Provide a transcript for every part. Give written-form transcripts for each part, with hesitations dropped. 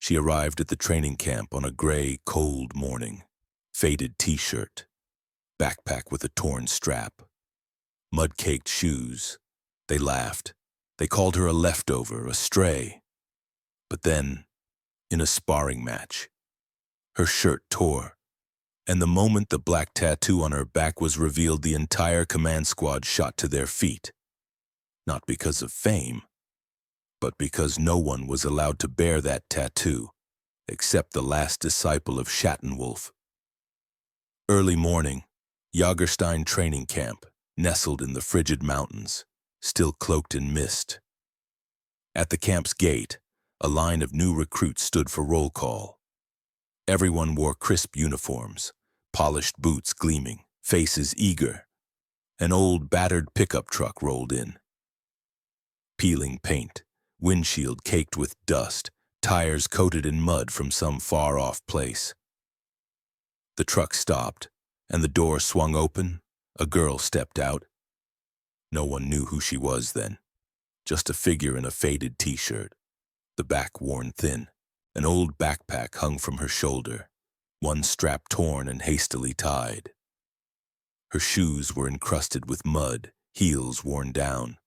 She arrived at the training camp on a gray, cold morning. Faded t-shirt, backpack with a torn strap, mud-caked shoes. They laughed. They called her a leftover, a stray. But then, in a sparring match, her shirt tore, and the moment the black tattoo on her back was revealed, the entire command squad shot to their feet. Not because of fame, but because no one was allowed to bear that tattoo, except the last disciple of Schattenwolf. Early morning, Jagerstein training camp, nestled in the frigid mountains, still cloaked in mist. At the camp's gate, a line of new recruits stood for roll call. Everyone wore crisp uniforms, polished boots gleaming, faces eager. An old, battered pickup truck rolled in. Peeling paint, windshield caked with dust, tires coated in mud from some far-off place. The truck stopped, and the door swung open. A girl stepped out. No one knew who she was then. Just a figure in a faded t-shirt, the back worn thin. An old backpack hung from her shoulder, one strap torn and hastily tied. Her shoes were encrusted with mud, heels worn down.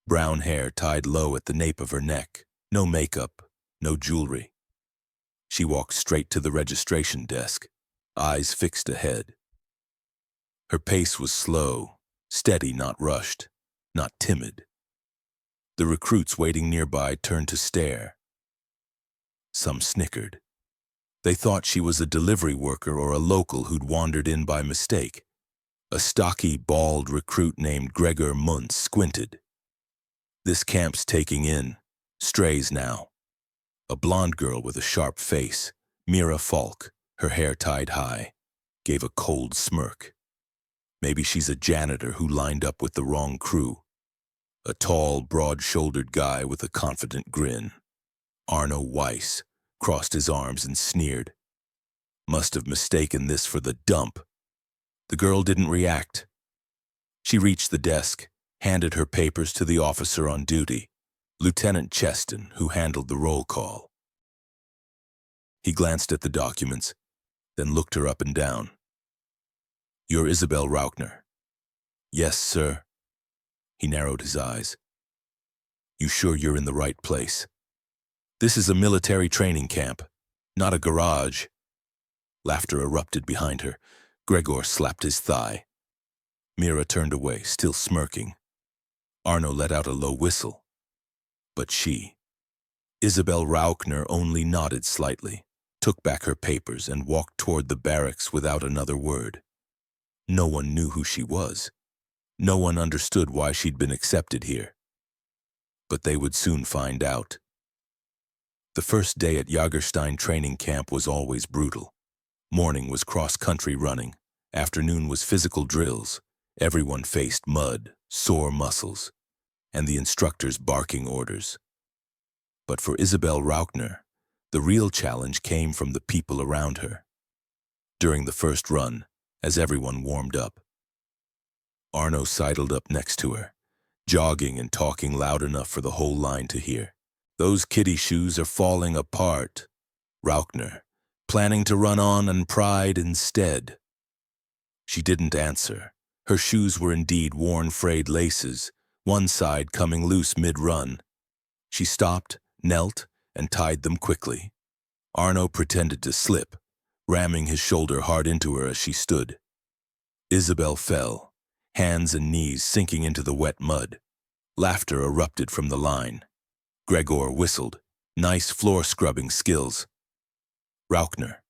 Brown hair tied low at the nape of her neck, no makeup, no jewelry. She walked straight to the registration desk, eyes fixed ahead. Her pace was slow, steady, not rushed, not timid. The recruits waiting nearby turned to stare. Some snickered. They thought she was a delivery worker or a local who'd wandered in by mistake. A stocky, bald recruit named Gregor Muntz squinted. This camp's taking in strays now. A blonde girl with a sharp face, Mira Falk, her hair tied high, gave a cold smirk. Maybe she's a janitor who lined up with the wrong crew. A tall, broad-shouldered guy with a confident grin, Arno Weiss, crossed his arms and sneered. Must have mistaken this for the dump. The girl didn't react. She reached the desk, handed her papers to the officer on duty, Lieutenant Cheston, who handled the roll call. He glanced at the documents, then looked her up and down. "You're Isabel Rauchner." "Yes, sir." He narrowed his eyes. "You sure you're in the right place? This is a military training camp, not a garage." Laughter erupted behind her. Gregor slapped his thigh. Mira turned away, still smirking. Arno let out a low whistle. But she, Isabel Rauchner, only nodded slightly, took back her papers, and walked toward the barracks without another word. No one knew who she was. No one understood why she'd been accepted here. But they would soon find out. The first day at Jagerstein training camp was always brutal. Morning was cross-country running. Afternoon was physical drills. Everyone faced mud, sore muscles, and the instructors barking orders. But for Isabel Rauchner, the real challenge came from the people around her. During the first run, as everyone warmed up, Arno sidled up next to her, jogging and talking loud enough for the whole line to hear. "Those kiddie shoes are falling apart." Rauchner, planning to run on and pride instead. She didn't answer. Her shoes were indeed worn frayed laces, one side coming loose mid-run. She stopped, knelt, and tied them quickly. Arno pretended to slip, ramming his shoulder hard into her as she stood. Isabel fell, hands and knees sinking into the wet mud. Laughter erupted from the line. Gregor whistled. "Nice floor-scrubbing skills." "Rauchner."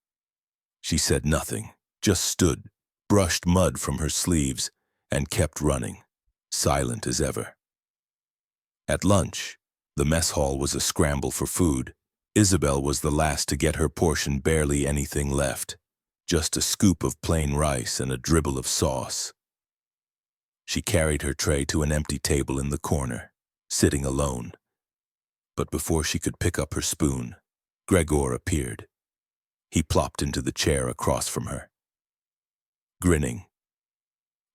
She said nothing, just stood, brushed mud from her sleeves, and kept running, silent as ever. At lunch, the mess hall was a scramble for food. Isabel was the last to get her portion, barely anything left. Just a scoop of plain rice and a dribble of sauce. She carried her tray to an empty table in the corner, sitting alone. But before she could pick up her spoon, Gregor appeared. He plopped into the chair across from her, grinning.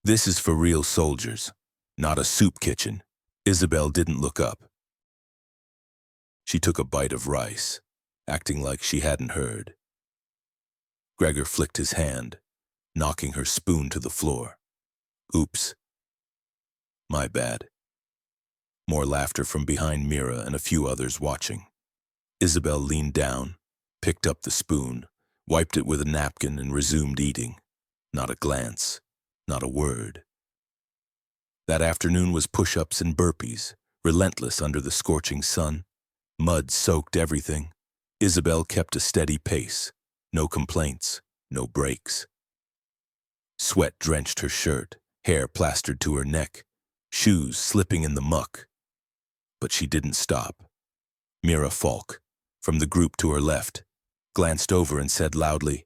"This is for real soldiers, not a soup kitchen." Isabel didn't look up. She took a bite of rice, acting like she hadn't heard. Gregor flicked his hand, knocking her spoon to the floor. Oops. My bad. More laughter from behind Mira and a few others watching. Isabel leaned down, picked up the spoon, wiped it with a napkin and resumed eating. Not a glance, not a word. That afternoon was push-ups and burpees, relentless under the scorching sun. Mud soaked everything. Isabel kept a steady pace. No complaints, no breaks. Sweat drenched her shirt, hair plastered to her neck, shoes slipping in the muck. But she didn't stop. Mira Falk, from the group to her left, glanced over and said loudly,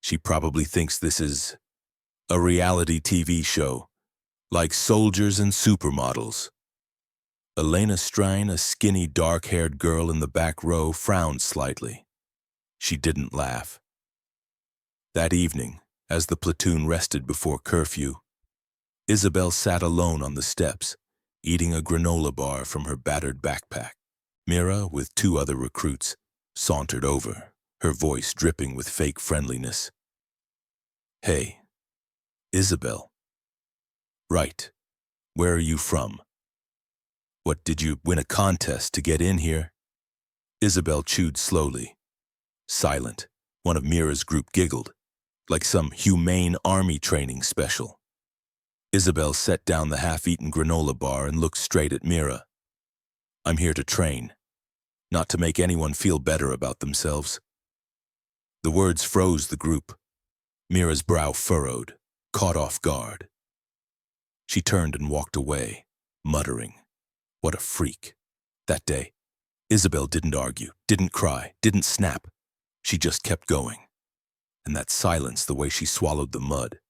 "She probably thinks this is a reality TV show, like soldiers and supermodels." Elena Strine, a skinny, dark-haired girl in the back row, frowned slightly. She didn't laugh. That evening, as the platoon rested before curfew, Isabel sat alone on the steps, eating a granola bar from her battered backpack. Mira, with two other recruits, sauntered over, her voice dripping with fake friendliness. "Hey, Isabel." "Right. Where are you from? What, did you win a contest to get in here?" Isabel chewed slowly. Silent, one of Mira's group giggled, like some humane army training special. Isabel set down the half-eaten granola bar and looked straight at Mira. "I'm here to train, not to make anyone feel better about themselves." The words froze the group. Mira's brow furrowed, caught off guard. She turned and walked away, muttering, "What a freak." That day, Isabel didn't argue, didn't cry, didn't snap. She just kept going. And that silence, the way she swallowed the mud,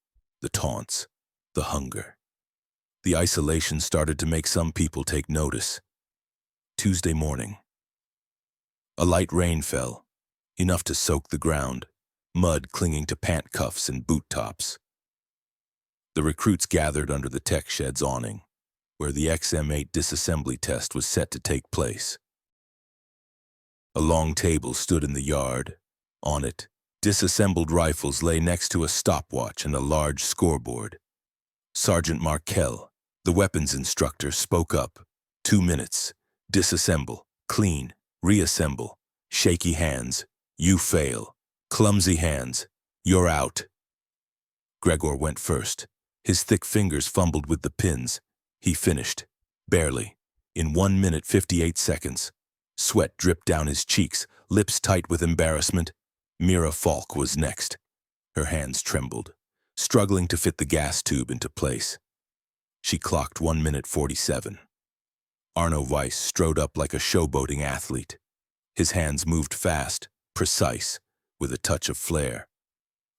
the taunts, the hunger. The isolation started to make some people take notice. Tuesday morning. A light rain fell, enough to soak the ground, mud clinging to pant cuffs and boot tops. The recruits gathered under the tech shed's awning, where the XM8 disassembly test was set to take place. A long table stood in the yard. On it, disassembled rifles lay next to a stopwatch and a large scoreboard. Sergeant Markel, the weapons instructor, spoke up. 2 minutes. Disassemble. Clean. Reassemble. Shaky hands. You fail. Clumsy hands. You're out. Gregor went first. His thick fingers fumbled with the pins. He finished. Barely. In 1 minute 58 seconds. Sweat dripped down his cheeks, lips tight with embarrassment. Mira Falk was next. Her hands trembled, struggling to fit the gas tube into place. She clocked 1 minute 47. Arno Weiss strode up like a showboating athlete. His hands moved fast, precise, with a touch of flair.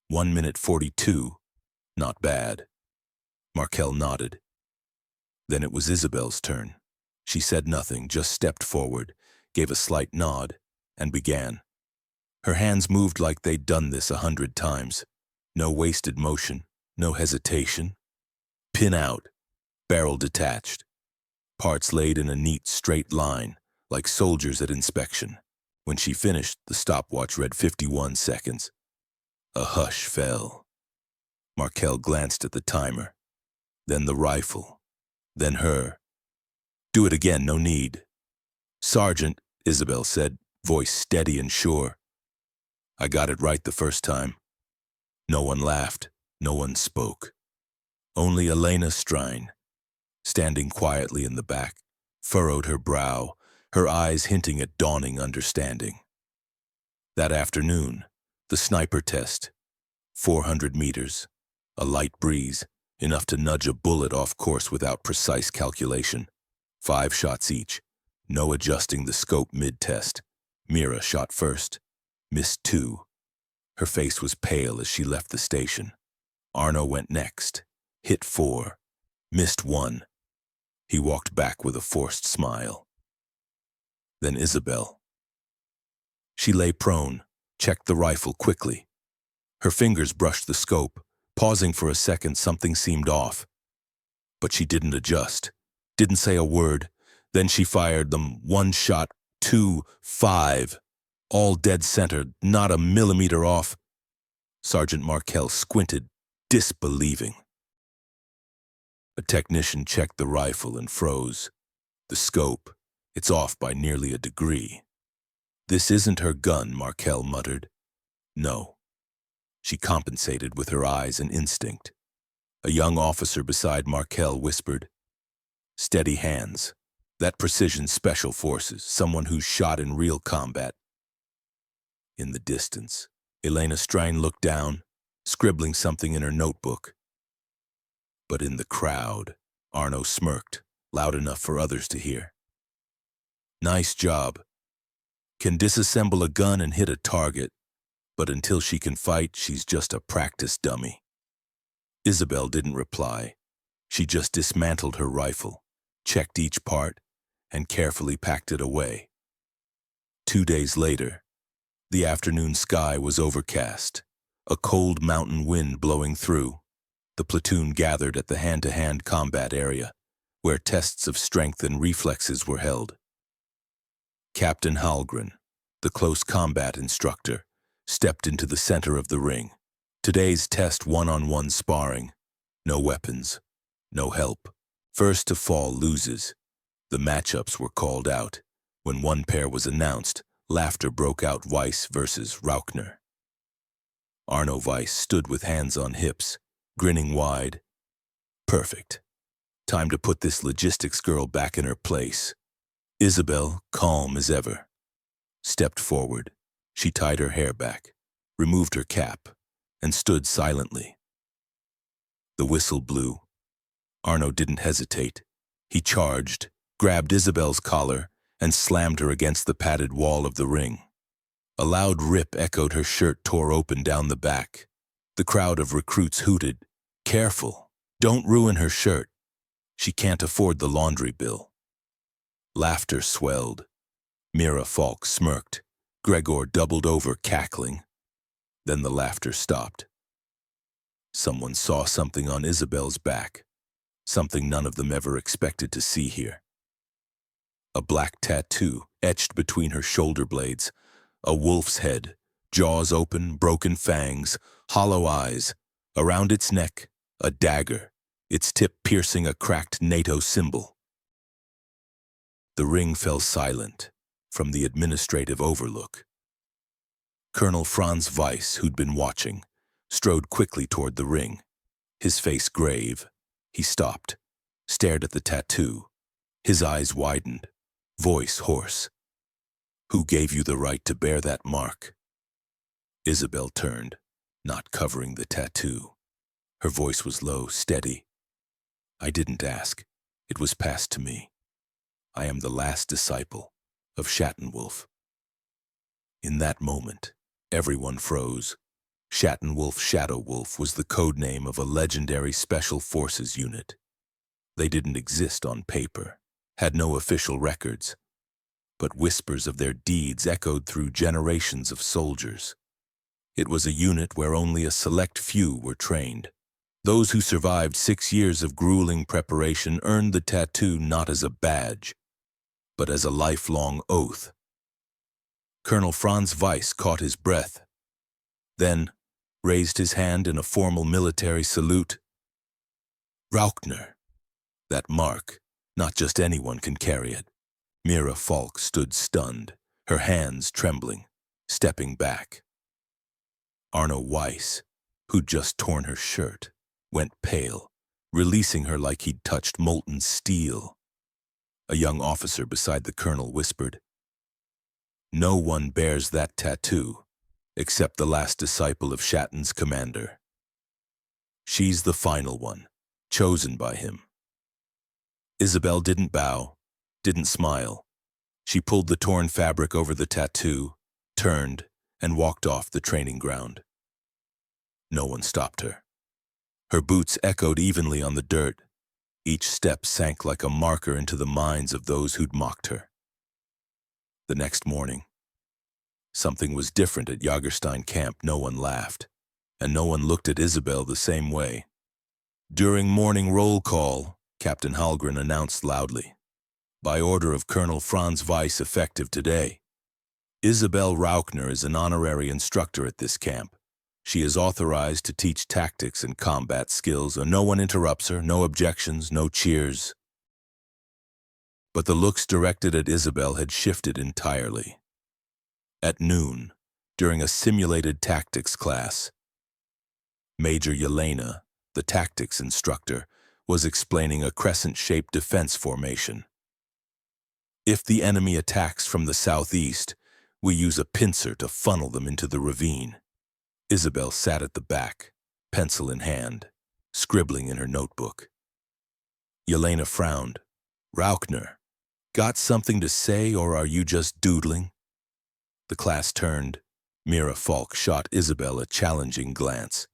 1 minute 42. Not bad. Markel nodded. Then it was Isabel's turn. She said nothing, just stepped forward, gave a slight nod, and began. Her hands moved like they'd done this 100 times. No wasted motion, no hesitation. Pin out, barrel detached. Parts laid in a neat, straight line, like soldiers at inspection. When she finished, the stopwatch read 51 seconds. A hush fell. Markel glanced at the timer. Then the rifle. Then her. "Do it again, no need." "Sergeant," Isabel said, voice steady and sure. "I got it right the first time." No one laughed. No one spoke. Only Elena Strine, standing quietly in the back, furrowed her brow, her eyes hinting at dawning understanding. That afternoon, the sniper test. 400 meters. A light breeze, enough to nudge a bullet off course without precise calculation. 5 shots each. No adjusting the scope mid-test. Mira shot first. Missed 2. Her face was pale as she left the station. Arno went next. Hit 4. Missed 1. He walked back with a forced smile. Then Isabel. She lay prone, checked the rifle quickly. Her fingers brushed the scope. Pausing for a second, something seemed off. But she didn't adjust, didn't say a word. Then she fired them. 1 shot, 2, 5. all dead center, not a millimeter off. Sergeant Markel squinted, disbelieving. A technician checked the rifle and froze. The scope, it's off by nearly a degree. This isn't her gun, Markel muttered. No. She compensated with her eyes and instinct. A young officer beside Markel whispered, "Steady hands. That precision special forces, someone who's shot in real combat." In the distance, Elena Strain looked down, scribbling something in her notebook. But in the crowd, Arno smirked, loud enough for others to hear. "Nice job. Can disassemble a gun and hit a target, but until she can fight, she's just a practice dummy." Isabel didn't reply. She just dismantled her rifle, checked each part, and carefully packed it away. 2 days later, the afternoon sky was overcast, a cold mountain wind blowing through. The platoon gathered at the hand-to-hand combat area, where tests of strength and reflexes were held. Captain Hallgren, the close combat instructor, stepped into the center of the ring. Today's test one-on-one sparring. No weapons, no help. First to fall loses. The matchups were called out. When one pair was announced, laughter broke out. Weiss versus Rauchner. Arno Weiss stood with hands on hips, grinning wide. Perfect. Time to put this logistics girl back in her place. Isabel, calm as ever, stepped forward. She tied her hair back, removed her cap, and stood silently. The whistle blew. Arno didn't hesitate. He charged, grabbed Isabel's collar, and slammed her against the padded wall of the ring. A loud rip echoed. Her shirt tore open down the back. The crowd of recruits hooted, "Careful, don't ruin her shirt. She can't afford the laundry bill." Laughter swelled. Mira Falk smirked. Gregor doubled over, cackling. Then the laughter stopped. Someone saw something on Isabel's back, something none of them ever expected to see here. A black tattoo etched between her shoulder blades, a wolf's head, jaws open, broken fangs, hollow eyes. Around its neck, a dagger, its tip piercing a cracked NATO symbol. The ring fell silent from the administrative overlook. Colonel Franz Weiss, who'd been watching, strode quickly toward the ring. His face grave. He stopped, stared at the tattoo. His eyes widened, voice hoarse. "Who gave you the right to bear that mark?" Isabel turned, not covering the tattoo. Her voice was low, steady. "I didn't ask. It was passed to me. I am the last disciple of Schattenwolf." In that moment, everyone froze. Schattenwolf Shadow Wolf was the code name of a legendary special forces unit. They didn't exist on paper, had no official records, but whispers of their deeds echoed through generations of soldiers. It was a unit where only a select few were trained. Those who survived 6 years of grueling preparation earned the tattoo not as a badge, but as a lifelong oath. Colonel Franz Weiss caught his breath, then raised his hand in a formal military salute. "Rauchner." That mark, not just anyone can carry it. Mira Falk stood stunned, her hands trembling, stepping back. Arno Weiss, who'd just torn her shirt, went pale, releasing her like he'd touched molten steel. A young officer beside the colonel whispered, "No one bears that tattoo, except the last disciple of Shatten's commander. She's the final one, chosen by him." Isabel didn't bow, didn't smile. She pulled the torn fabric over the tattoo, turned, and walked off the training ground. No one stopped her. Her boots echoed evenly on the dirt. Each step sank like a marker into the minds of those who'd mocked her. The next morning, something was different at Jagerstein camp. No one laughed, and no one looked at Isabel the same way. During morning roll call, Captain Hallgren announced loudly, "By order of Colonel Franz Weiss, effective today, Isabel Raukner is an honorary instructor at this camp. She is authorized to teach tactics and combat skills, and no one interrupts her, no objections, no cheers. But the looks directed at Isabel had shifted entirely. At noon, during a simulated tactics class, Major Yelena, the tactics instructor, was explaining a crescent-shaped defense formation. If the enemy attacks from the southeast, we use a pincer to funnel them into the ravine. Isabel sat at the back, pencil in hand, scribbling in her notebook. Yelena frowned. Raukner, got something to say, or are you just doodling? The class turned. Mira Falk shot Isabel a challenging glance.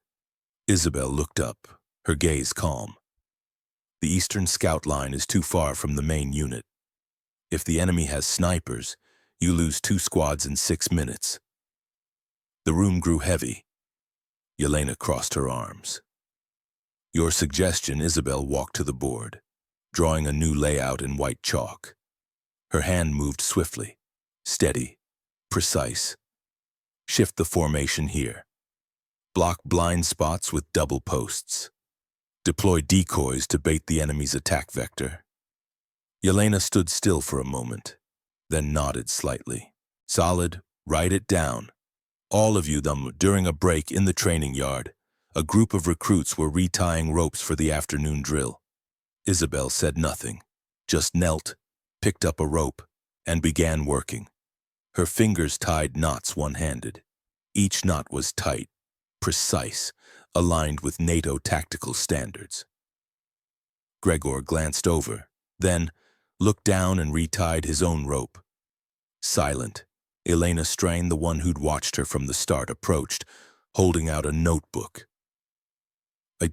Isabel looked up, her gaze calm. The Eastern Scout line is too far from the main unit. If the enemy has snipers, you lose 2 squads in 6 minutes. The room grew heavy. Yelena crossed her arms. Your suggestion. Isabel walked to the board, drawing a new layout in white chalk. Her hand moved swiftly, steady, precise. Shift the formation here. Block blind spots with double posts. Deploy decoys to bait the enemy's attack vector. Yelena stood still for a moment, then nodded slightly. Solid, write it down. All of you. During a break in the training yard, a group of recruits were retying ropes for the afternoon drill. Isabel said nothing, just knelt, picked up a rope, and began working. Her fingers tied knots one-handed. Each knot was tight, precise, aligned with NATO tactical standards. Gregor glanced over, then looked down and retied his own rope. Silent, Elena Strain, the one who'd watched her from the start, approached, holding out a notebook. I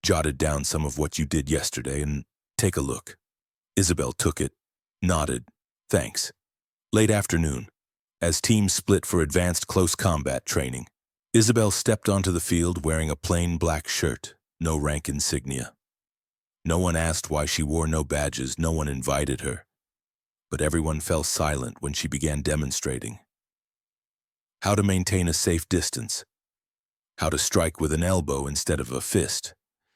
jotted down some of what you did yesterday, and take a look. Isabel took it, nodded, thanks. Late afternoon, as teams split for advanced close combat training, Isabel stepped onto the field wearing a plain black shirt, no rank insignia. No one asked why she wore no badges, no one invited her. But everyone fell silent when she began demonstrating. How to maintain a safe distance. How to strike with an elbow instead of a fist.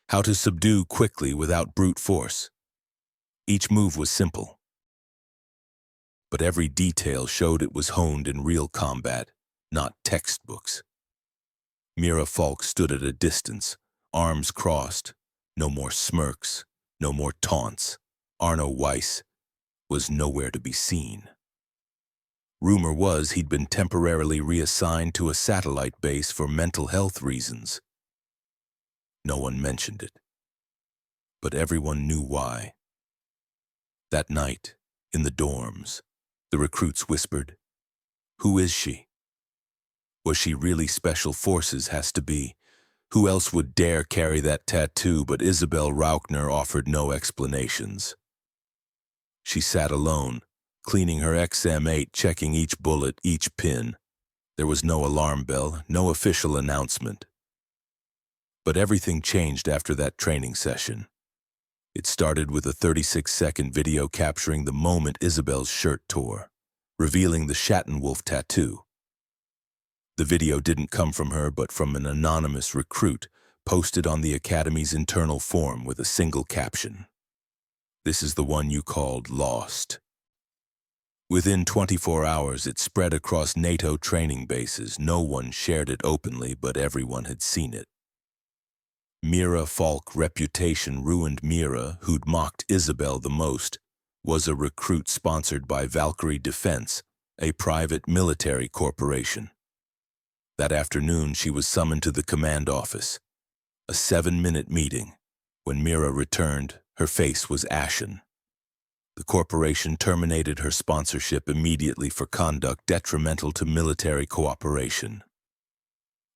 How to subdue quickly without brute force. Each move was simple, but every detail showed it was honed in real combat, not textbooks. Mira Falk stood at a distance, arms crossed, no more smirks, no more taunts. Arno Weiss was nowhere to be seen. Rumor was he'd been temporarily reassigned to a satellite base for mental health reasons. No one mentioned it, but everyone knew why. That night, in the dorms, the recruits whispered, "Who is she? Was she really Special Forces? Has to be. Who else would dare carry that tattoo?" But Isabel Raukner offered no explanations. She sat alone, cleaning her XM8, checking each bullet, each pin. There was no alarm bell, no official announcement. But everything changed after that training session. It started with a 36-second video capturing the moment Isabel's shirt tore, revealing the Schattenwolf tattoo. The video didn't come from her, but from an anonymous recruit posted on the Academy's internal forum with a single caption. "This is the one you called lost." Within 24 hours, it spread across NATO training bases. No one shared it openly, but everyone had seen it. Mira Falk's reputation ruined. Mira, who'd mocked Isabel the most, was a recruit sponsored by Valkyrie Defense, a private military corporation. That afternoon, she was summoned to the command office. A 7-minute meeting. When Mira returned, her face was ashen. The corporation terminated her sponsorship immediately for conduct detrimental to military cooperation.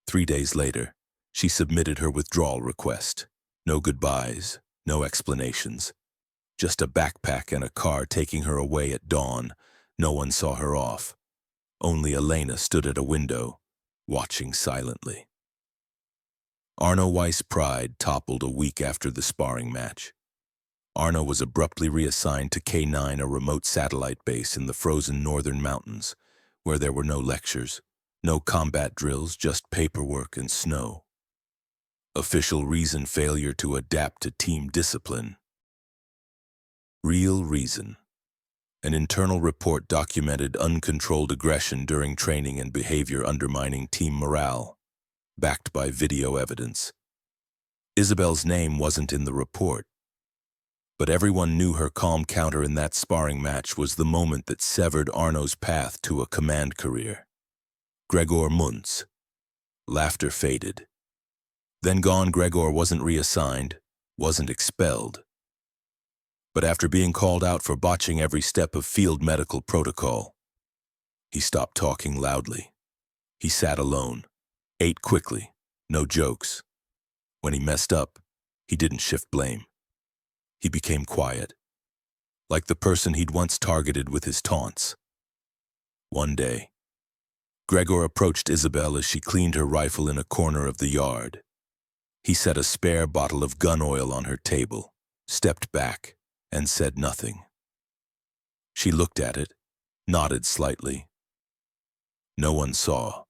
3 days later, she submitted her withdrawal request. No goodbyes, no explanations. Just a backpack and a car taking her away at dawn. No one saw her off. Only Elena stood at a window, watching silently. Arno Weiss' pride toppled a week after the sparring match. Arno was abruptly reassigned to K9, a remote satellite base in the frozen northern mountains, where there were no lectures, no combat drills, just paperwork and snow. Official reason: failure to adapt to team discipline. Real reason: an internal report documented uncontrolled aggression during training and behavior undermining team morale, backed by video evidence. Isabel's name wasn't in the report, but everyone knew her calm counter in that sparring match was the moment that severed Arno's path to a command career. Gregor Muntz. Laughter faded. Then gone, Gregor wasn't reassigned, wasn't expelled. But after being called out for botching every step of field medical protocol, he stopped talking loudly. He sat alone, ate quickly, no jokes. When he messed up, he didn't shift blame. He became quiet, like the person he'd once targeted with his taunts. One day, Gregor approached Isabel as she cleaned her rifle in a corner of the yard. He set a spare bottle of gun oil on her table, stepped back, and said nothing. She looked at it, nodded slightly. No one saw.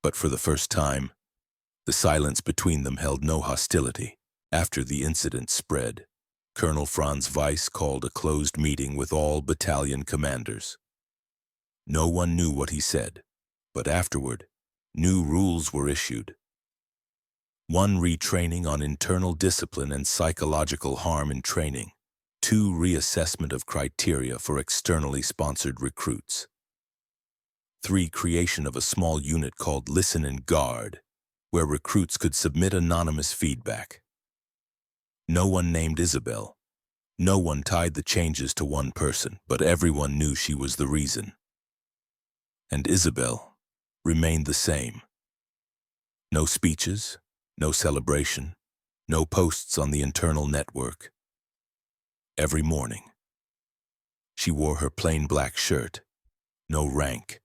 But for the first time, the silence between them held no hostility. After the incident spread, Colonel Franz Weiss called a closed meeting with all battalion commanders. No one knew what he said, but afterward, new rules were issued. 1. Retraining on internal discipline and psychological harm in training. 2. Reassessment of criteria for externally sponsored recruits. 3. Creation of a small unit called Listen and Guard, where recruits could submit anonymous feedback. No one named Isabel. No one tied the changes to one person, but everyone knew she was the reason. And Isabel remained the same. No speeches, no celebration, no posts on the internal network. Every morning, she wore her plain black shirt, no rank.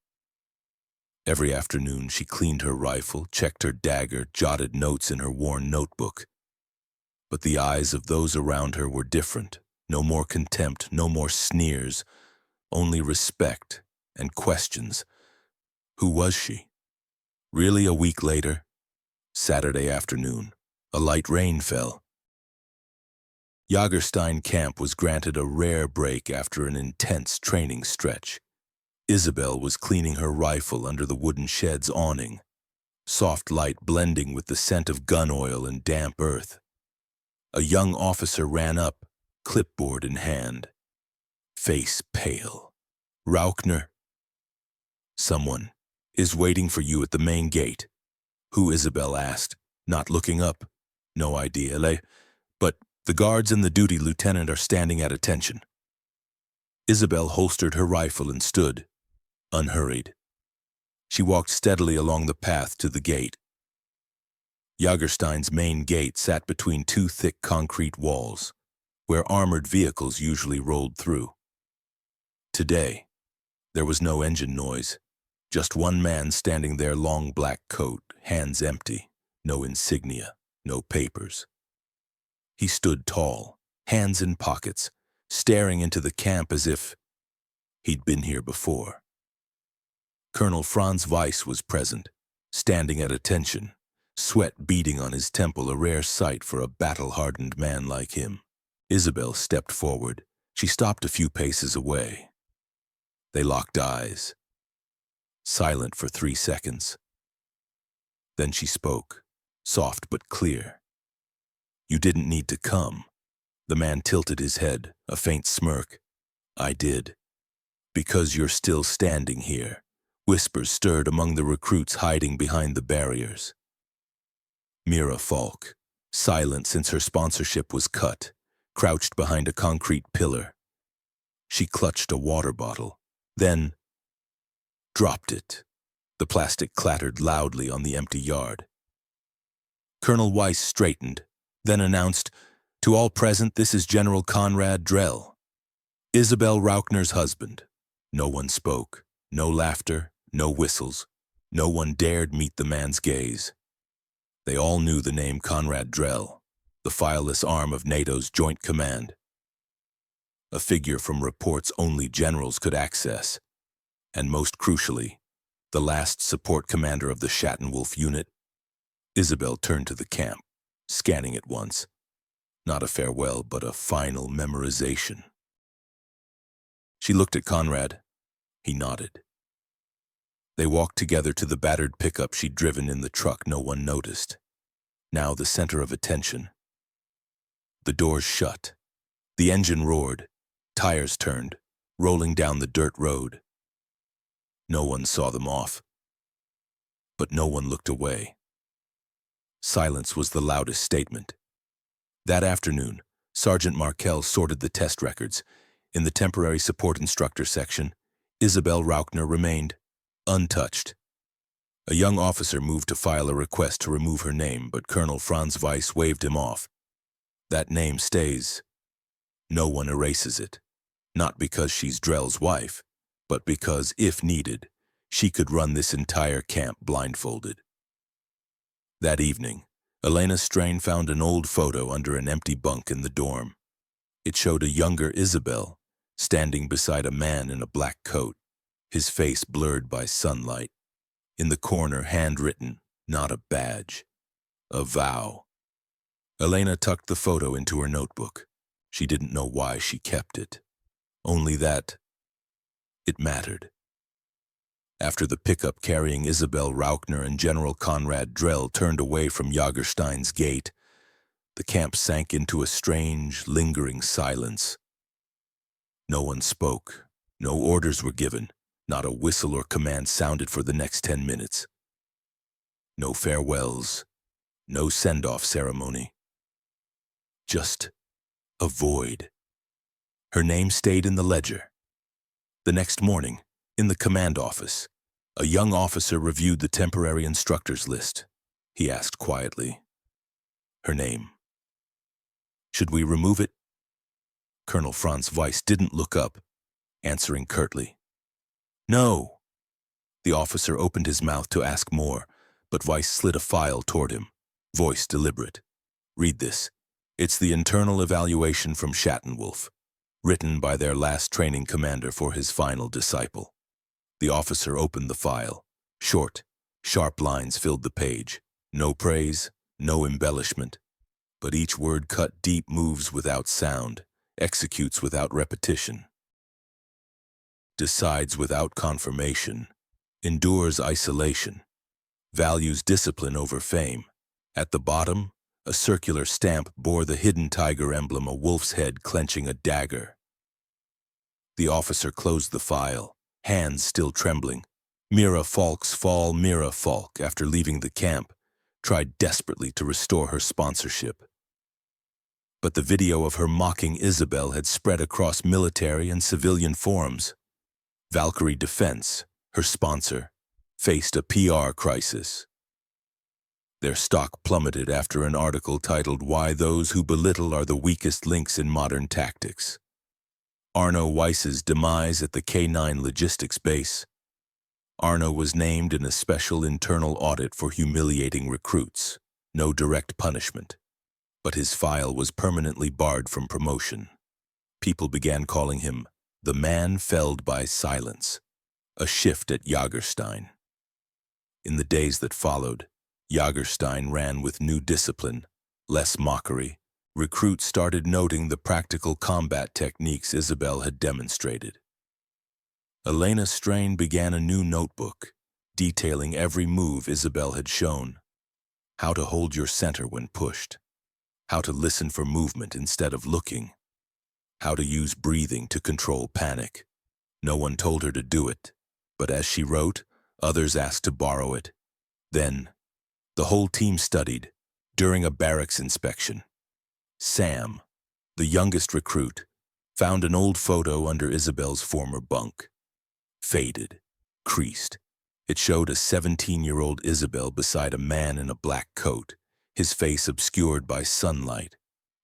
Every afternoon, she cleaned her rifle, checked her dagger, jotted notes in her worn notebook. But the eyes of those around her were different. No more contempt, no more sneers, only respect and questions. Who was she? Really, a week later, Saturday afternoon, a light rain fell. Jagerstein Camp was granted a rare break after an intense training stretch. Isabel was cleaning her rifle under the wooden shed's awning, soft light blending with the scent of gun oil and damp earth. A young officer ran up, clipboard in hand, face pale. "Rauchner." "Someone is waiting for you at the main gate." "Who?" Isabel asked, not looking up. "No idea, but the guards and the duty lieutenant are standing at attention." Isabel holstered her rifle and stood, unhurried. She walked steadily along the path to the gate. Jagerstein's main gate sat between two thick concrete walls, where armored vehicles usually rolled through. Today, there was no engine noise, just one man standing there, long black coat, hands empty, no insignia, no papers. He stood tall, hands in pockets, staring into the camp as if he'd been here before. Colonel Franz Weiss was present, standing at attention, sweat beading on his temple, a rare sight for a battle-hardened man like him. Isabel stepped forward. She stopped a few paces away. They locked eyes, silent for 3 seconds. Then she spoke, soft but clear. "You didn't need to come." The man tilted his head, a faint smirk. "I did. Because you're still standing here." Whispers stirred among the recruits hiding behind the barriers. Mira Falk, silent since her sponsorship was cut, crouched behind a concrete pillar. She clutched a water bottle, then dropped it. The plastic clattered loudly on the empty yard. Colonel Weiss straightened, then announced, "To all present, this is General Konrad Drell, Isabel Rauchner's husband." No one spoke, no laughter, no whistles. No one dared meet the man's gaze. They all knew the name Konrad Drell, the fileless arm of NATO's Joint Command. A figure from reports only generals could access. And most crucially, the last support commander of the Schattenwolf unit. Isabel turned to the camp, scanning it once. Not a farewell, but a final memorization. She looked at Conrad. He nodded. They walked together to the battered pickup she'd driven in the truck no one noticed. Now the center of attention. The doors shut. The engine roared. Tires turned, rolling down the dirt road. No one saw them off. But no one looked away. Silence was the loudest statement. That afternoon, Sergeant Markel sorted the test records. In the temporary support instructor section, Isabel Rauchner remained untouched. A young officer moved to file a request to remove her name, but Colonel Franz Weiss waved him off. That name stays. No one erases it. Not because she's Drell's wife, but because, if needed, she could run this entire camp blindfolded. That evening, Elena Strain found an old photo under an empty bunk in the dorm. It showed a younger Isabel, standing beside a man in a black coat, his face blurred by sunlight. In the corner, handwritten, not a badge, a vow. Elena tucked the photo into her notebook. She didn't know why she kept it. Only that it mattered. After the pickup carrying Isabel Rauchner and General Conrad Drell turned away from Jagerstein's gate, the camp sank into a strange, lingering silence. No one spoke. No orders were given. Not a whistle or command sounded for the next 10 minutes. No farewells. No send-off ceremony. Just a void. Her name stayed in the ledger. The next morning, in the command office, a young officer reviewed the temporary instructors list. He asked quietly, "Her name. Should we remove it?" Colonel Franz Weiss didn't look up, answering curtly, "No." The officer opened his mouth to ask more, but Weiss slid a file toward him, voice deliberate. "Read this. It's the internal evaluation from Schattenwolf, written by their last training commander for his final disciple." The officer opened the file. Short, sharp lines filled the page. No praise, no embellishment. But each word cut deep, moves without sound, executes without repetition. Decides without confirmation, endures isolation, values discipline over fame. At the bottom, a circular stamp bore the hidden tiger emblem, a wolf's head clenching a dagger. The officer closed the file, hands still trembling. Mira Falk's fall. Mira Falk, after leaving the camp, tried desperately to restore her sponsorship. But the video of her mocking Isabel had spread across military and civilian forums. Valkyrie Defense, her sponsor, faced a PR crisis. Their stock plummeted after an article titled "Why Those Who Belittle Are the Weakest Links in Modern Tactics." Arno Weiss's demise at the K9 logistics base. Arno was named in a special internal audit for humiliating recruits. No direct punishment. But his file was permanently barred from promotion. People began calling him the man felled by silence, a shift at Jagerstein. In the days that followed, Jagerstein ran with new discipline, less mockery. Recruits started noting the practical combat techniques Isabel had demonstrated. Elena Strain began a new notebook, detailing every move Isabel had shown. How to hold your center when pushed. How to listen for movement instead of looking. How to use breathing to control panic. No one told her to do it, but as she wrote, others asked to borrow it. Then, the whole team studied, during a barracks inspection. Sam, the youngest recruit, found an old photo under Isabel's former bunk. Faded, creased. It showed a 17-year-old Isabel beside a man in a black coat, his face obscured by sunlight.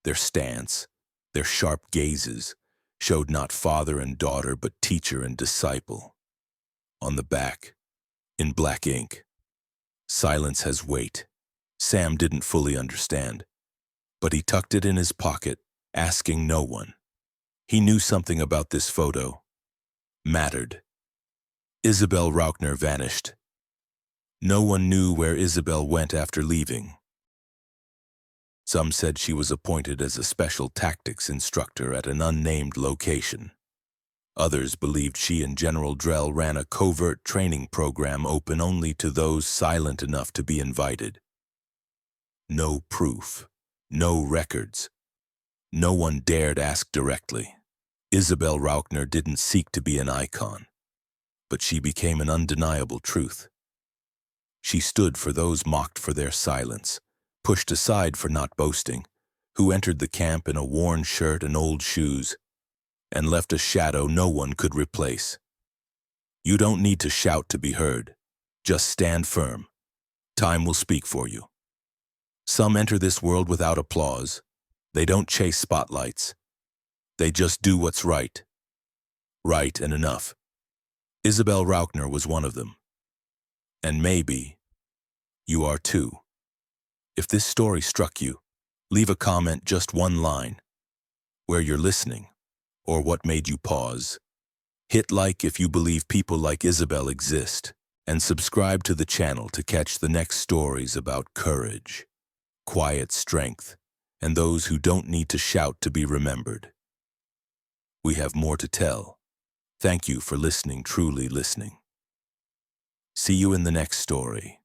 Their stance, their sharp gazes, showed not father and daughter but teacher and disciple. On the back, in black ink, "Silence has weight." Sam didn't fully understand, but he tucked it in his pocket, asking no one. He knew something about this photo mattered. Isabel Rauchner vanished. No one knew where Isabel went after leaving. Some said she was appointed as a special tactics instructor at an unnamed location. Others believed she and General Drell ran a covert training program open only to those silent enough to be invited. No proof, no records. No one dared ask directly. Isabel Rauchner didn't seek to be an icon, but she became an undeniable truth. She stood for those mocked for their silence, pushed aside for not boasting, who entered the camp in a worn shirt and old shoes, and left a shadow no one could replace. You don't need to shout to be heard. Just stand firm. Time will speak for you. Some enter this world without applause. They don't chase spotlights. They just do what's right. Right and enough. Isabel Rauchner was one of them. And maybe you are too. If this story struck you, leave a comment, just one line, where you're listening, or what made you pause. Hit like if you believe people like Isabel exist, and subscribe to the channel to catch the next stories about courage, quiet strength, and those who don't need to shout to be remembered. We have more to tell. Thank you for listening, truly listening. See you in the next story.